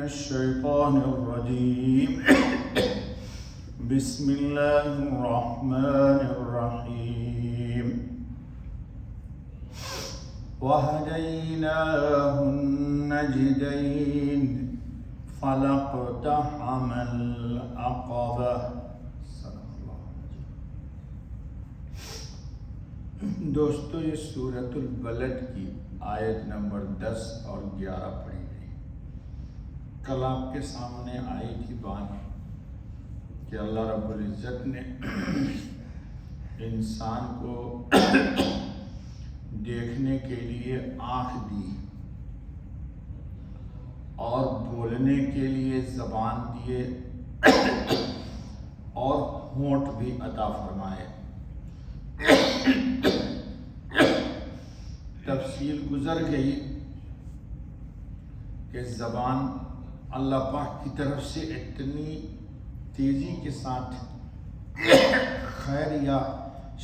الشيطان الرجيم بسم الله الرحمن الرحيم وهديناه النجدين فلاقتحم العقبة. دوستو یہ سورۃ البلد کی آیت نمبر 10 اور 11 پڑھی گئی. کل آپ کے سامنے آئی تھی بات کہ اللہ رب العزت نے انسان کو دیکھنے کے لیے آنکھ دی اور بولنے کے لیے زبان دیے اور ہونٹ بھی عطا فرمائے. تفصیل گزر گئی کہ زبان اللہ پاک کی طرف سے اتنی تیزی کے ساتھ خیر یا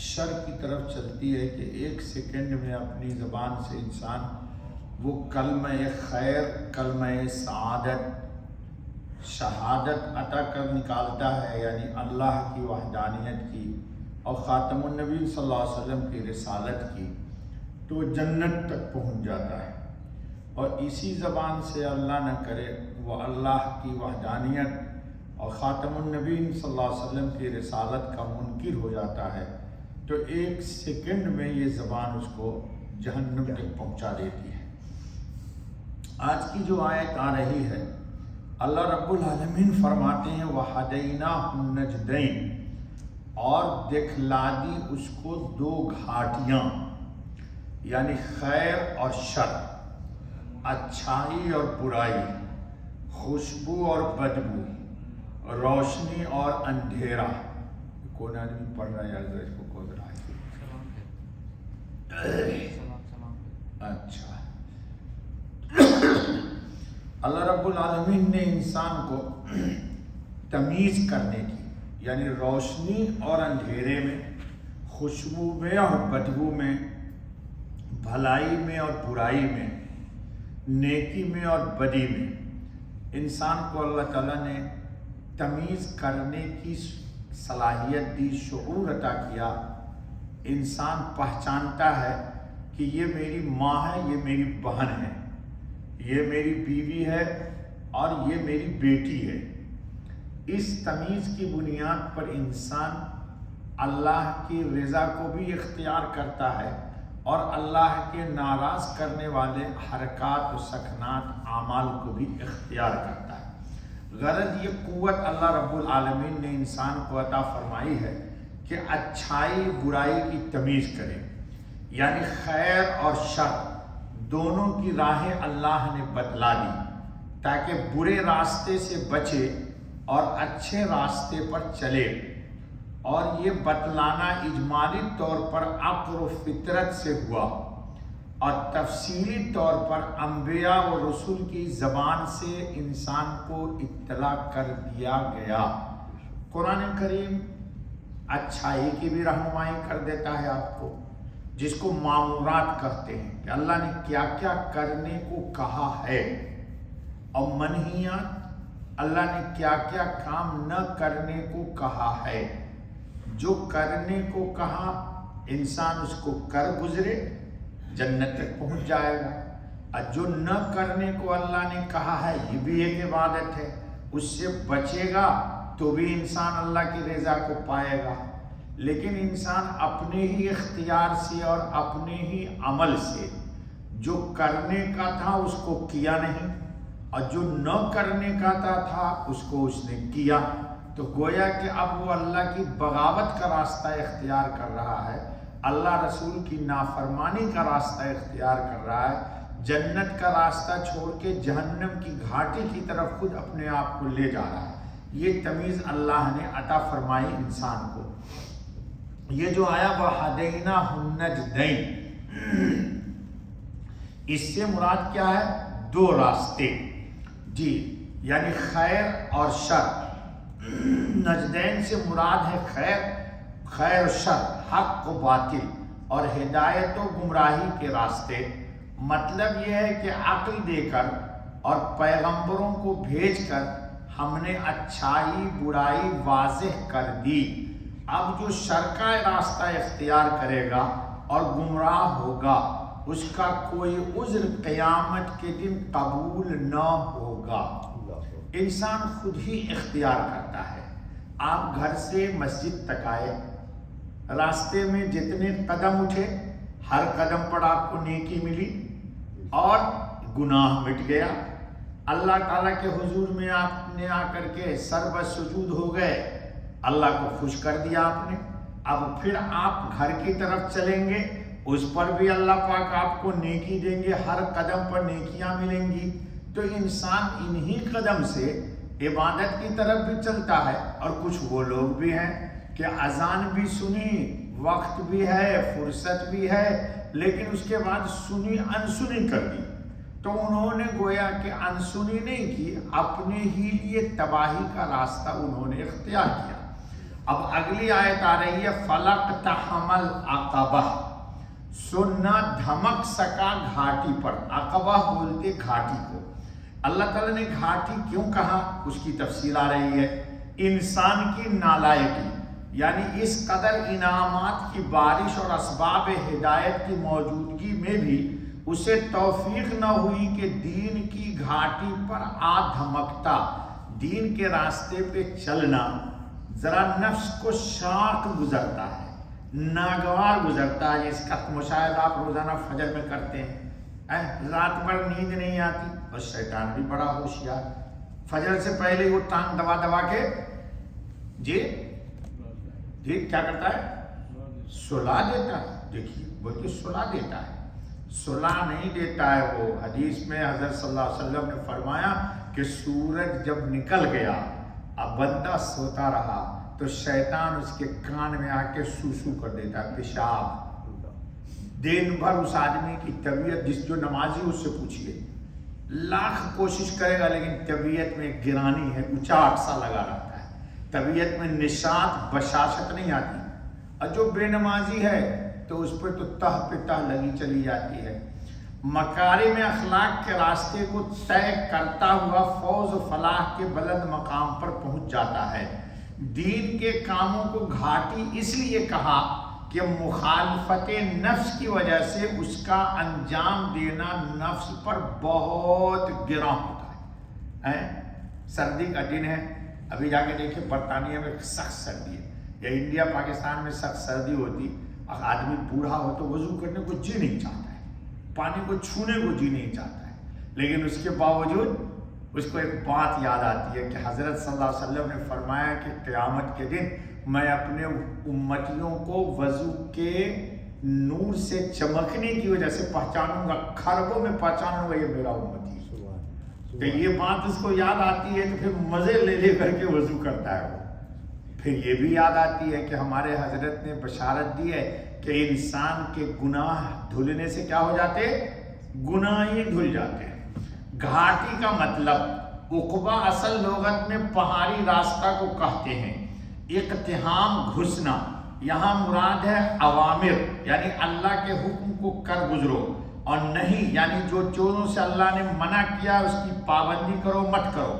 شر کی طرف چلتی ہے کہ ایک سیکنڈ میں اپنی زبان سے انسان وہ کلمہ خیر، کلمہ سعادت، شہادت عطا کر نکالتا ہے، یعنی اللہ کی وحدانیت کی اور خاتم النبی صلی اللہ علیہ وسلم کی رسالت کی، تو جنت تک پہنچ جاتا ہے. اور اسی زبان سے اللہ نہ کرے وہ اللہ کی وحدانیت اور خاتم النبی صلی اللہ علیہ وسلم کی رسالت کا منکر ہو جاتا ہے تو ایک سیکنڈ میں یہ زبان اس کو جہنم تک پہنچا دیتی ہے. آج کی جو آیت آ رہی ہے، اللہ رب العالمین فرماتے ہیں وَهَدَيْنَاهُ النَّجْدَيْنِ، اور دکھلا دی اس کو دو گھاٹیاں، یعنی خیر اور شر، اچھائی اور برائی، خوشبو اور بدبو، روشنی اور اندھیرا. کون آدمی پڑھ رہا ہے یار اس کو کھول رہا ہے؟ اچھا، اللہ رب العالمین نے انسان کو تمیز کرنے کی، یعنی روشنی اور اندھیرے میں، خوشبو میں اور بدبو میں، بھلائی میں اور برائی میں، نیکی میں اور بدی میں، انسان کو اللہ تعالیٰ نے تمیز کرنے کی صلاحیت دی، شعور عطا کیا. انسان پہچانتا ہے کہ یہ میری ماں ہے، یہ میری بہن ہے، یہ میری بیوی ہے اور یہ میری بیٹی ہے. اس تمیز کی بنیاد پر انسان اللہ کی رضا کو بھی اختیار کرتا ہے اور اللہ کے ناراض کرنے والے حرکات و سکنات اعمال کو بھی اختیار کرتا ہے. غرض یہ قوت اللہ رب العالمین نے انسان کو عطا فرمائی ہے کہ اچھائی برائی کی تمیز کرے، یعنی خیر اور شر دونوں کی راہیں اللہ نے بتلا دی تاکہ برے راستے سے بچے اور اچھے راستے پر چلے. اور یہ بتلانا اجمالی طور پر عقل و فطرت سے ہوا اور تفصیلی طور پر انبیاء و رسول کی زبان سے انسان کو اطلاع کر دیا گیا. قرآن کریم اچھائی کی بھی رہنمائی کر دیتا ہے آپ کو، جس کو مامورات کہتے ہیں کہ اللہ نے کیا کیا کرنے کو کہا ہے، اور منہیات اللہ نے کیا کیا کام نہ کرنے کو کہا ہے. جو کرنے کو کہا انسان اس کو کر گزرے جنت تک پہنچ جائے گا، اور جو نہ کرنے کو اللہ نے کہا ہے یہ بھی ایک عبادت ہے، اس سے بچے گا تو بھی انسان اللہ کی رضا کو پائے گا. لیکن انسان اپنے ہی اختیار سے اور اپنے ہی عمل سے جو کرنے کا تھا اس کو کیا نہیں، اور جو نہ کرنے کا تھا اس کو اس نے کیا، تو گویا کہ اب وہ اللہ کی بغاوت کا راستہ اختیار کر رہا ہے، اللہ رسول کی نافرمانی کا راستہ اختیار کر رہا ہے، جنت کا راستہ چھوڑ کے جہنم کی گھاٹی کی طرف خود اپنے آپ کو لے جا رہا ہے. یہ تمیز اللہ نے عطا فرمائی انسان کو. یہ جو آیا وَهَدَيْنَاهُ النَّجْدَيْنِ، اس سے مراد کیا ہے؟ دو راستے، جی، یعنی خیر اور شر. نجدین سے مراد ہے خیر و شر، حق و باطل اور ہدایت و گمراہی کے راستے. مطلب یہ ہے کہ عقل دے کر اور پیغمبروں کو بھیج کر ہم نے اچھائی برائی واضح کر دی۔ اب جو شرکا راستہ اختیار کرے گا اور گمراہ ہوگا اس کا کوئی عذر قیامت کے دن قبول نہ ہوگا۔ انسان خود ہی اختیار کرتا ہے۔ آپ گھر سے مسجد تک آئے، راستے میں جتنے قدم اٹھے ہر قدم پر آپ کو نیکی ملی اور گناہ مٹ گیا۔ اللہ تعالیٰ کے حضور میں آپ نے آ کر کے سر بسجود ہو گئے، اللہ کو خوش کر دیا آپ نے۔ اب پھر آپ گھر کی طرف چلیں گے، اس پر بھی اللہ پاک آپ کو نیکی دیں گے، ہر قدم پر نیکیاں ملیں گی۔ تو انسان انہی قدم سے عبادت کی طرف بھی چلتا ہے۔ اور کچھ وہ لوگ بھی ہیں کہ اذان بھی سنی، وقت بھی ہے، فرصت بھی ہے، لیکن اس کے بعد سنی انسنی کر دی۔ تو انہوں نے گویا کہ انسنی نہیں کی، اپنے ہی لیے تباہی کا راستہ انہوں نے اختیار کیا۔ اب اگلی آیت آ رہی ہے فَلَقْتَحَمَ الْعَقَبَةَ، سو نہ دھمک سکا گھاٹی پر۔ عقبہ بولتے گھاٹی کو۔ اللہ تعالیٰ نے گھاٹی کیوں کہا اس کی تفصیل آ رہی ہے۔ انسان کی نالائقی، یعنی اس قدر انعامات کی بارش اور اسباب ہدایت کی موجودگی میں بھی اسے توفیق نہ ہوئی کہ دین کی گھاٹی پر آ دھمکتا۔ دین کے راستے پہ چلنا ذرا نفس کو شاق گزرتا ہے، ناگوار گزرتا ہے۔ اس کا مشاہدہ آپ روزانہ فجر میں کرتے ہیں، رات بھر نیند نہیں آتی اور شیطان بھی بڑا ہوشیار، فجر سے پہلے وہ ٹانگ دبا دبا کے جی کیا کرتا ہے؟ سلا دیتا ہے۔ دیکھیے بلکہ سلا دیتا ہے، سلا نہیں دیتا ہے وہ۔ حدیث میں حضرت صلی اللہ علیہ وسلم نے فرمایا کہ سورج جب نکل گیا اب بندہ سوتا رہا تو شیطان اس کے کان میں آ کے سوسو کر دیتا ہے، پیشاب۔ دن بھر اس آدمی کی طبیعت، جس جو نمازی اس سے پوچھئے، لاکھ کوشش کرے گا لیکن طبیعت میں گرانی ہے، اچاٹ سا لگا رہتا ہے، طبیعت میں نشاط بشاشت نہیں آتی۔ اور جو بے نمازی ہے تو اس پہ تو تہ پہ تہ لگی چلی جاتی ہے۔ مکارم اخلاق کے راستے کو طے کرتا ہوا فوز و فلاح کے بلند مقام پر پہنچ جاتا ہے۔ دین کے کاموں کو گھاٹی اس لیے کہا کہ مخالفت نفس کی وجہ سے اس کا انجام دینا نفس پر بہت گراں ہوتا ہے۔ سردی کا دن ہے، ابھی جا کے دیکھیں برطانیہ میں سخت سردی ہے، یا انڈیا پاکستان میں سخت سردی ہوتی، آدمی بوڑھا ہو تو وضو کرنے کو جی نہیں چاہتا ہے، پانی کو چھونے کو جی نہیں چاہتا ہے، لیکن اس کے باوجود اس کو ایک بات یاد آتی ہے کہ حضرت صلی اللہ علیہ وسلم نے فرمایا کہ قیامت کے دن میں اپنے امتیوں کو وضو کے نور سے چمکنے کی وجہ سے پہچانوں گا، خربوں میں پہچانوں گا یہ میرا امتی ہے۔ تو یہ بات اس کو یاد آتی ہے تو پھر مزے لے لے کر کے وضو کرتا ہے وہ۔ پھر یہ بھی یاد آتی ہے کہ ہمارے حضرت نے بشارت دی ہے کہ انسان کے گناہ دھلنے سے کیا ہو جاتے؟ گناہ ہی دھل جاتے ہیں۔ گھاٹی کا مطلب عقبہ اصل لغت میں پہاڑی راستہ کو کہتے ہیں۔ اقتحام گھسنا، یہاں مراد ہے اوامر، یعنی اللہ کے حکم کو کر گزرو، اور نہیں یعنی جو چیزوں سے اللہ نے منع کیا اس کی پابندی کرو، مت کرو۔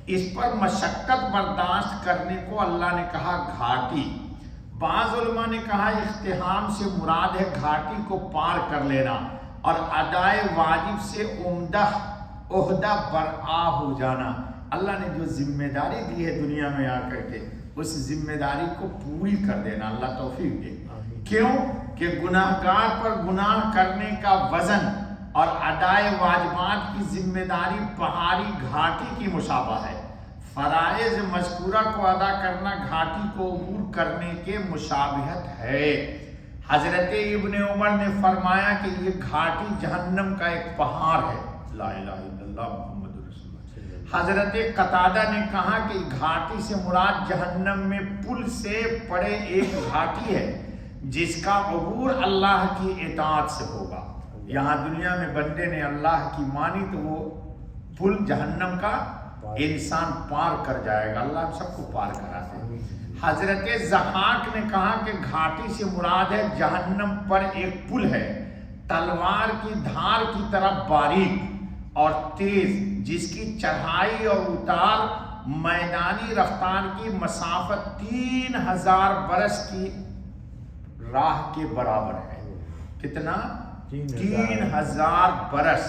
اس پر مشقت برداشت کرنے کو اللہ نے کہا گھاٹی۔ بعض علماء نے کہا اقتحام سے مراد ہے گھاٹی کو پار کر لینا اور ادائے واجب سے عہدہ برآ ہو جانا۔ اللہ نے جو ذمہ داری دی ہے دنیا میں آ کر کے اس ذمہ داری کو پوری کر دینا، اللہ توفیق دے۔ کیوں کہ گناہگار پر گناہ کرنے کا وزن اور ادائے واجبات کی ذمہ داری پہاڑی گھاٹی کی مشابہ ہے۔ فرائض مذکورہ کو ادا کرنا گھاٹی کو عبور کرنے کے مشابہت ہے۔ حضرت ابن عمر نے فرمایا کہ یہ گھاٹی جہنم کا ایک پہاڑ ہے۔ لا الہ الا اللہ محمد رسول اللہ۔ حضرت قتادہ نے کہا کہ گھاٹی سے مراد جہنم میں پل سے پڑے ایک گھاٹی ہے جس کا عبور اللہ کی اطاعت سے ہوگا۔ یہاں دنیا میں بندے نے اللہ کی مانی تو وہ پل جہنم کا انسان پار کر جائے گا، اللہ ہم سب کو پار کراتے ہیں۔ حضرت ضحاک نے کہا کہ گھاٹی سے مراد ہے جہنم پر ایک پل ہے، تلوار کی دھار کی طرح باریک اور تیز، جس کی چڑھائی اور اتار میدانی رفتار کی مسافت 3000 برس کی راہ کے برابر ہے۔ کتنا؟ 3000 برس۔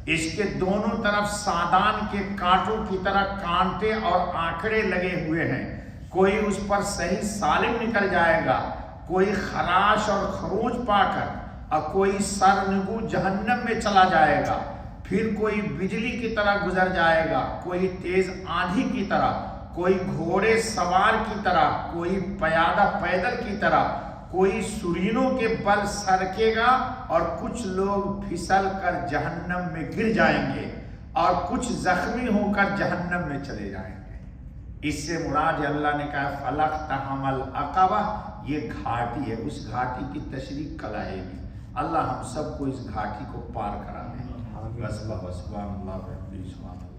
اس کے دونوں طرف سادان کے کانٹوں کی طرح کانٹے اور آنکڑے لگے ہوئے ہیں، کوئی اس پر صحیح سالم نکل جائے گا، کوئی خراش اور خروج پا کر، اور کوئی سرنگو جہنم میں چلا جائے گا، پھر کوئی بجلی کی طرح گزر جائے گا، کوئی تیز آندھی کی طرح، کوئی گھوڑے سوار کی طرح، کوئی پیادہ پیدل کی طرح، کوئی سرینوں کے بل سرکے گا، اور کچھ لوگ پھسل کر جہنم میں گر جائیں گے، اور کچھ زخمی ہو کر جہنم میں چلے جائیں گے۔ اس سے مراد اللہ نے کہا فَلَقْتَحَمَ الْعَقَبَةَ، یہ گھاٹی ہے، اس گھاٹی کی تشریح کل آئے گی۔ اللہ ہم سب کو اس گھاٹی کو پار کرا دے۔ بس اللہ